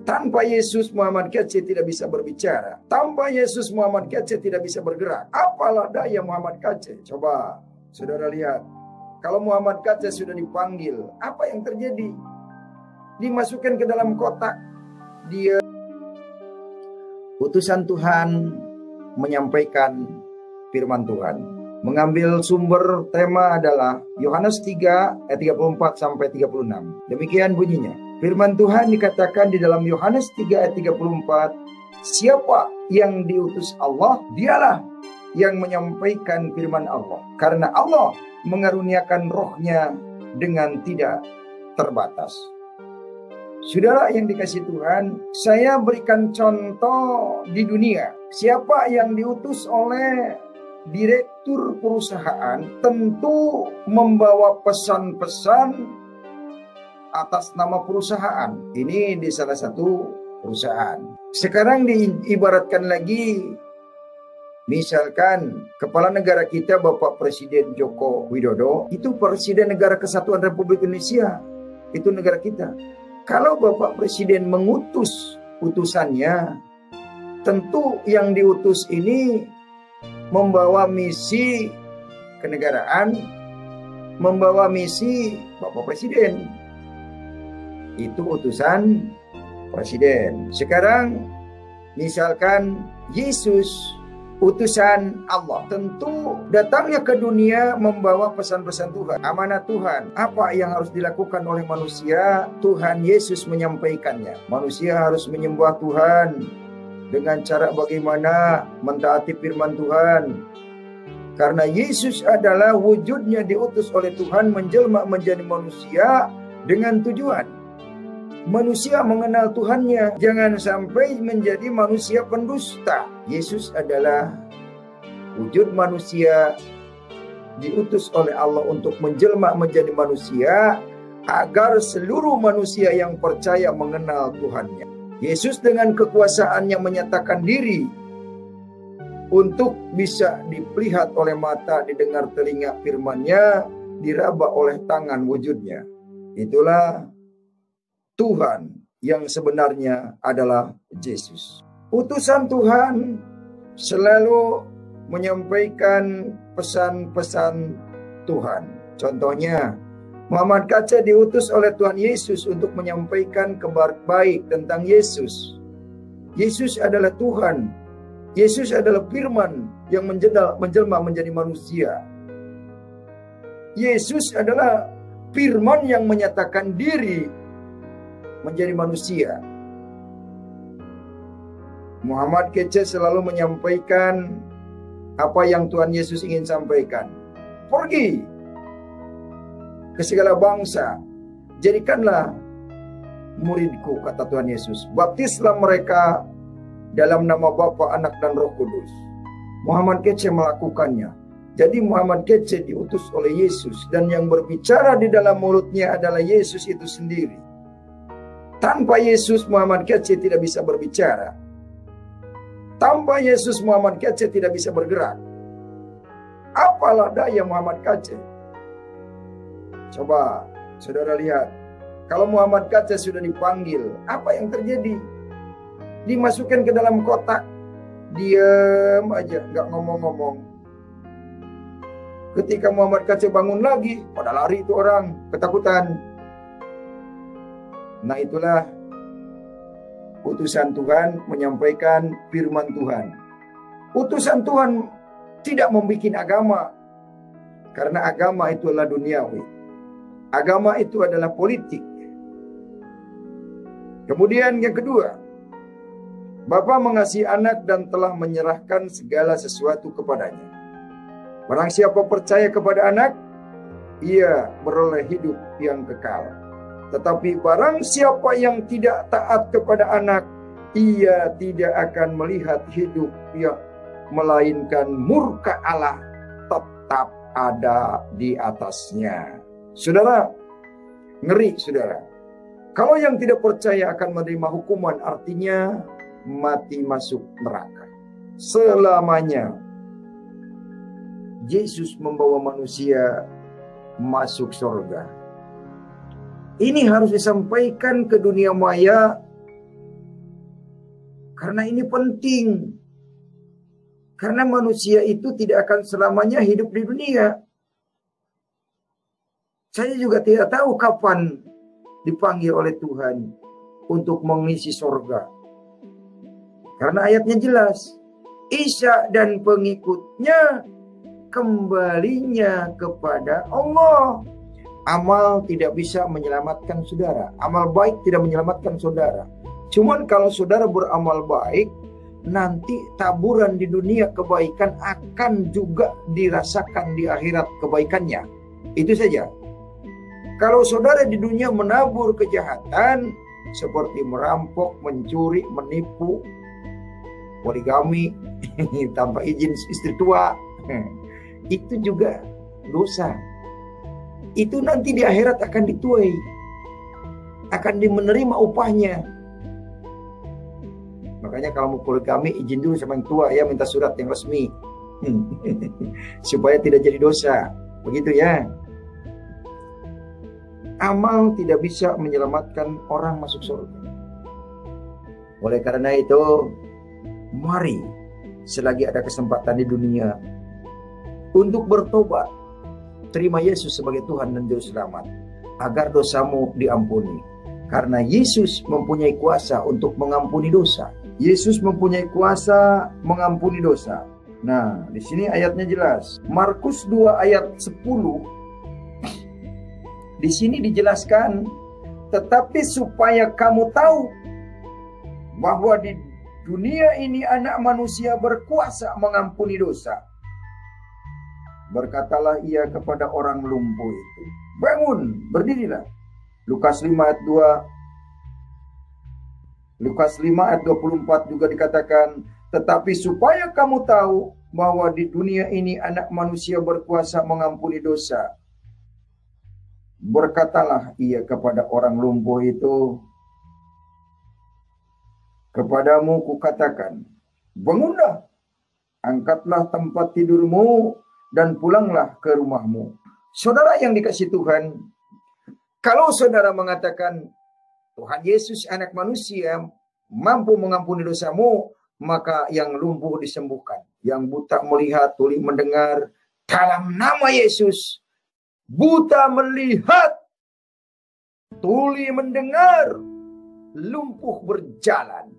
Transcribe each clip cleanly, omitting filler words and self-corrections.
Tanpa Yesus, Muhammad Kece tidak bisa berbicara. Tanpa Yesus, Muhammad Kece tidak bisa bergerak. Apalah daya Muhammad Kece? Coba saudara lihat. Kalau Muhammad Kece sudah dipanggil, apa yang terjadi? Dimasukkan ke dalam kotak. Dia utusan Tuhan menyampaikan firman Tuhan. Mengambil sumber tema adalah Yohanes 3 ayat 34 sampai 36. Demikian bunyinya. Firman Tuhan dikatakan di dalam Yohanes 3 ayat 34, siapa yang diutus Allah, dialah yang menyampaikan firman Allah. Karena Allah mengaruniakan rohnya dengan tidak terbatas. Saudara yang dikasihi Tuhan, saya berikan contoh di dunia. Siapa yang diutus oleh direktur perusahaan tentu membawa pesan-pesan atas nama perusahaan. Ini di salah satu perusahaan. Sekarang diibaratkan lagi, misalkan kepala negara kita Bapak Presiden Joko Widodo, itu Presiden Negara Kesatuan Republik Indonesia. Itu negara kita. Kalau Bapak Presiden mengutus utusannya, tentu yang diutus ini membawa misi kenegaraan, membawa misi Bapak Presiden. Itu utusan presiden. Sekarang misalkan Yesus utusan Allah, tentu datangnya ke dunia membawa pesan-pesan Tuhan, amanat Tuhan. Apa yang harus dilakukan oleh manusia, Tuhan Yesus menyampaikannya. Manusia harus menyembah Tuhan dengan cara bagaimana mentaati firman Tuhan. Karena Yesus adalah wujudnya diutus oleh Tuhan menjelma menjadi manusia dengan tujuan manusia mengenal Tuhannya, jangan sampai menjadi manusia pendusta. Yesus adalah wujud manusia diutus oleh Allah untuk menjelma menjadi manusia agar seluruh manusia yang percaya mengenal Tuhannya. Yesus dengan kekuasaannya menyatakan diri untuk bisa dilihat oleh mata, didengar telinga firman-Nya, diraba oleh tangan wujudnya. Itulah Tuhan yang sebenarnya adalah Yesus. Utusan Tuhan selalu menyampaikan pesan-pesan Tuhan. Contohnya, Muhammad Kaca diutus oleh Tuhan Yesus untuk menyampaikan kabar baik tentang Yesus. Yesus adalah Tuhan. Yesus adalah firman yang menjelma menjadi manusia. Yesus adalah firman yang menyatakan diri menjadi manusia. Muhammad Kece selalu menyampaikan apa yang Tuhan Yesus ingin sampaikan. Pergi ke segala bangsa, jadikanlah muridku, kata Tuhan Yesus. Baptislah mereka dalam nama Bapa, Anak, dan Roh Kudus. Muhammad Kece melakukannya. Jadi Muhammad Kece diutus oleh Yesus, dan yang berbicara di dalam mulutnya adalah Yesus itu sendiri. Tanpa Yesus, Muhammad Kece tidak bisa berbicara. Tanpa Yesus, Muhammad Kece tidak bisa bergerak. Apalah daya Muhammad Kece? Coba saudara lihat. Kalau Muhammad Kece sudah dipanggil, apa yang terjadi? Dimasukkan ke dalam kotak. Diam aja, nggak ngomong-ngomong. Ketika Muhammad Kece bangun lagi, pada lari itu orang, ketakutan. Nah, itulah utusan Tuhan menyampaikan firman Tuhan. Utusan Tuhan tidak membuat agama, karena agama itu adalah duniawi. Agama itu adalah politik. Kemudian yang kedua, Bapa mengasihi anak dan telah menyerahkan segala sesuatu kepadanya. Barang siapa percaya kepada anak, ia beroleh hidup yang kekal. Tetapi barang siapa yang tidak taat kepada anak, ia tidak akan melihat hidup yang melainkan murka Allah tetap ada di atasnya. Saudara, ngeri saudara. Kalau yang tidak percaya akan menerima hukuman, artinya mati masuk neraka selamanya. Yesus membawa manusia masuk surga. Ini harus disampaikan ke dunia maya Karena ini penting. Karena manusia itu tidak akan selamanya hidup di dunia. Saya juga tidak tahu kapan dipanggil oleh Tuhan untuk mengisi sorga. Karena ayatnya jelas. Isa dan pengikutnya kembalinya kepada Allah. Amal tidak bisa menyelamatkan saudara. Amal baik tidak menyelamatkan saudara. Cuman kalau saudara beramal baik, nanti taburan di dunia kebaikan akan juga dirasakan di akhirat kebaikannya. Itu saja. Kalau saudara di dunia menabur kejahatan seperti merampok, mencuri, menipu, poligami tanpa izin istri tua, itu juga dosa. Itu nanti di akhirat akan dituai, akan menerima upahnya. Makanya kalau mau poligami izin dulu sama yang tua ya, minta surat yang resmi supaya tidak jadi dosa. Begitu ya. Amal tidak bisa menyelamatkan orang masuk surga. Oleh karena itu, mari selagi ada kesempatan di dunia untuk bertobat, terima Yesus sebagai Tuhan dan Juru Selamat, agar dosamu diampuni. Karena Yesus mempunyai kuasa untuk mengampuni dosa. Yesus mempunyai kuasa mengampuni dosa. Nah, di sini ayatnya jelas. Markus 2 ayat 10. Di sini dijelaskan, tetapi supaya kamu tahu bahwa di dunia ini anak manusia berkuasa mengampuni dosa. Berkatalah ia kepada orang lumpuh itu, bangun, berdirilah. Lukas 5 ayat 2. Lukas 5 ayat 24 juga dikatakan, tetapi supaya kamu tahu bahwa di dunia ini anak manusia berkuasa mengampuni dosa. Berkatalah ia kepada orang lumpuh itu, kepadamu kukatakan, bangunlah, angkatlah tempat tidurmu, dan pulanglah ke rumahmu. Saudara yang dikasihi Tuhan, kalau saudara mengatakan, Tuhan Yesus anak manusia mampu mengampuni dosamu, maka yang lumpuh disembuhkan, yang buta melihat, tuli mendengar, dalam nama Yesus. Buta melihat, tuli mendengar, lumpuh berjalan.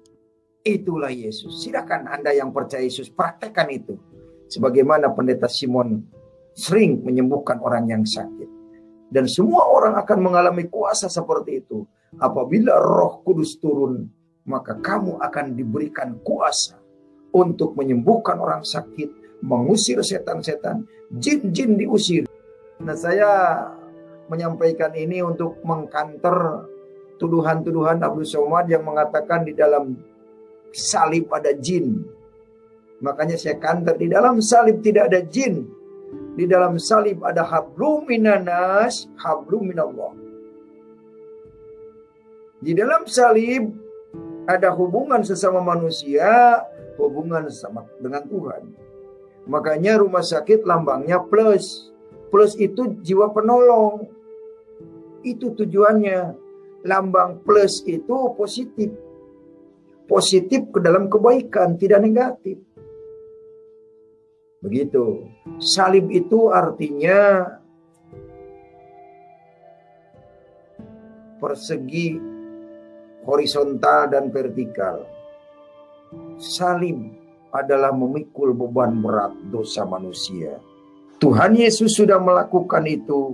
Itulah Yesus. Silakan Anda yang percaya Yesus, praktekkan itu. Sebagaimana pendeta Simon sering menyembuhkan orang yang sakit. Dan semua orang akan mengalami kuasa seperti itu. Apabila Roh Kudus turun, maka kamu akan diberikan kuasa untuk menyembuhkan orang sakit, mengusir setan-setan, jin-jin diusir. Nah, saya menyampaikan ini untuk mengkanter tuduhan-tuduhan Abdul Somad yang mengatakan di dalam salib ada jin. Makanya saya kanter, di dalam salib tidak ada jin. Di dalam salib ada hablum minanas, hablum minallah. Di dalam salib ada hubungan sesama manusia, hubungan sama dengan Tuhan. Makanya rumah sakit lambangnya plus. Plus itu jiwa penolong. Itu tujuannya. Lambang plus itu positif. Positif ke dalam kebaikan, tidak negatif. Begitu. Salib itu artinya persegi, horizontal dan vertikal. Salib adalah memikul beban berat dosa manusia. Tuhan Yesus sudah melakukan itu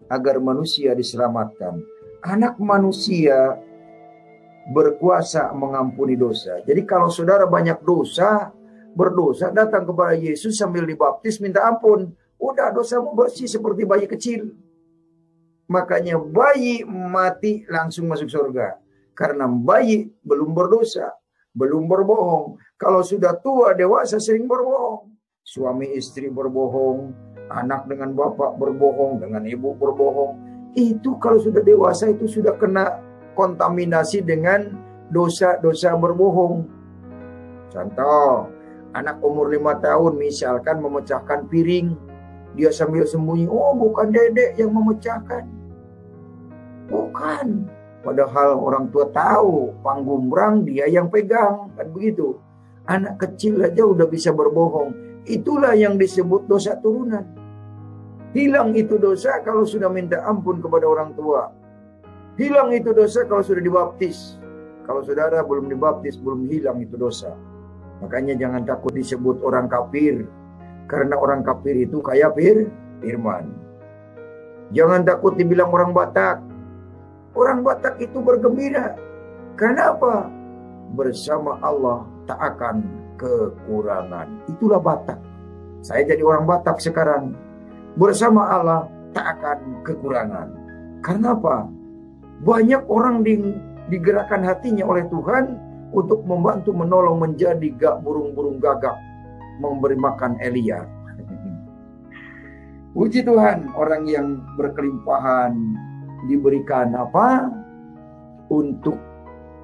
agar manusia diselamatkan. Anak manusia berkuasa mengampuni dosa. Jadi kalau saudara banyak dosa, berdosa, datang kepada Yesus sambil dibaptis, minta ampun. Udah, dosamu bersih seperti bayi kecil. Makanya bayi mati langsung masuk surga. Karena bayi belum berdosa, belum berbohong. Kalau sudah tua, dewasa sering berbohong. Suami istri berbohong, anak dengan bapak berbohong, dengan ibu berbohong. Itu kalau sudah dewasa itu sudah kena kontaminasi dengan dosa-dosa berbohong. Contoh, anak umur 5 tahun misalkan memecahkan piring. Dia sambil sembunyi, oh bukan dedek yang memecahkan. Bukan. Padahal orang tua tahu panggumrang dia yang pegang, kan begitu. Anak kecil aja udah bisa berbohong. Itulah yang disebut dosa turunan. Hilang itu dosa kalau sudah minta ampun kepada orang tua. Hilang itu dosa kalau sudah dibaptis. Kalau saudara belum dibaptis, belum hilang itu dosa. Makanya jangan takut disebut orang kafir. Karena orang kafir itu kayak firman. Jangan takut dibilang orang Batak. Orang Batak itu bergembira. Karena apa? Bersama Allah tak akan kekurangan. Itulah Batak. Saya jadi orang Batak sekarang. Bersama Allah tak akan kekurangan. Karena apa? Banyak orang digerakkan hatinya oleh Tuhan untuk membantu menolong menjadi burung-burung gagak memberi makan Elia. Puji Tuhan, orang yang berkelimpahan diberikan apa? Untuk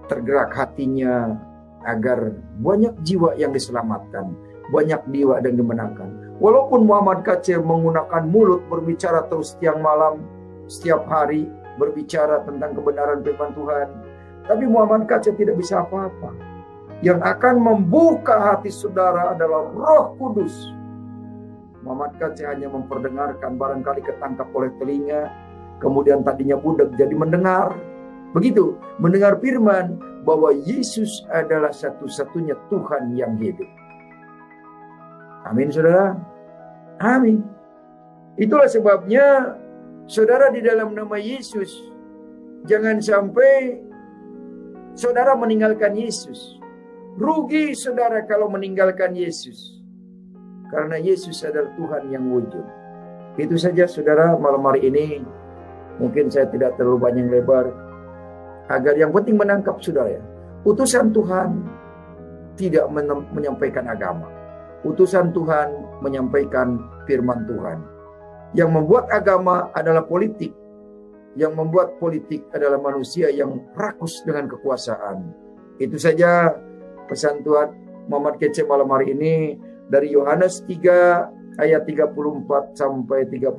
tergerak hatinya agar banyak jiwa yang diselamatkan, banyak jiwa yang dimenangkan. Walaupun Muhammad KC menggunakan mulut berbicara terus siang malam, setiap hari berbicara tentang kebenaran firman Tuhan, tapi Muhammad KC tidak bisa apa-apa. Yang akan membuka hati saudara adalah Roh Kudus. Muhammad KC hanya memperdengarkan, barangkali ketangkap oleh telinga, kemudian tadinya budak jadi mendengar. Begitu, mendengar firman bahwa Yesus adalah satu-satunya Tuhan yang hidup. Amin, saudara. Amin. Itulah sebabnya, saudara, di dalam nama Yesus, jangan sampai saudara meninggalkan Yesus. Rugi saudara kalau meninggalkan Yesus. Karena Yesus adalah Tuhan yang wujud. Itu saja saudara, malam hari ini. Mungkin saya tidak terlalu banyak lebar. Agar yang penting menangkap saudara. Utusan Tuhan tidak menyampaikan agama. Utusan Tuhan menyampaikan firman Tuhan. Yang membuat agama adalah politik. Yang membuat politik adalah manusia yang rakus dengan kekuasaan. Itu saja pesan Tuhan Muhammad KC malam hari ini. Dari Yohanes 3 ayat 34 sampai 36.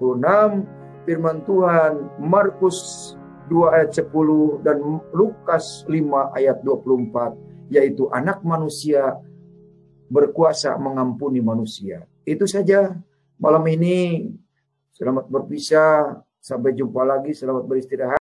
Firman Tuhan Markus 2 ayat 10 dan Lukas 5 ayat 24, yaitu anak manusia berkuasa mengampuni manusia. Itu saja malam ini. Selamat berpisah, sampai jumpa lagi, selamat beristirahat.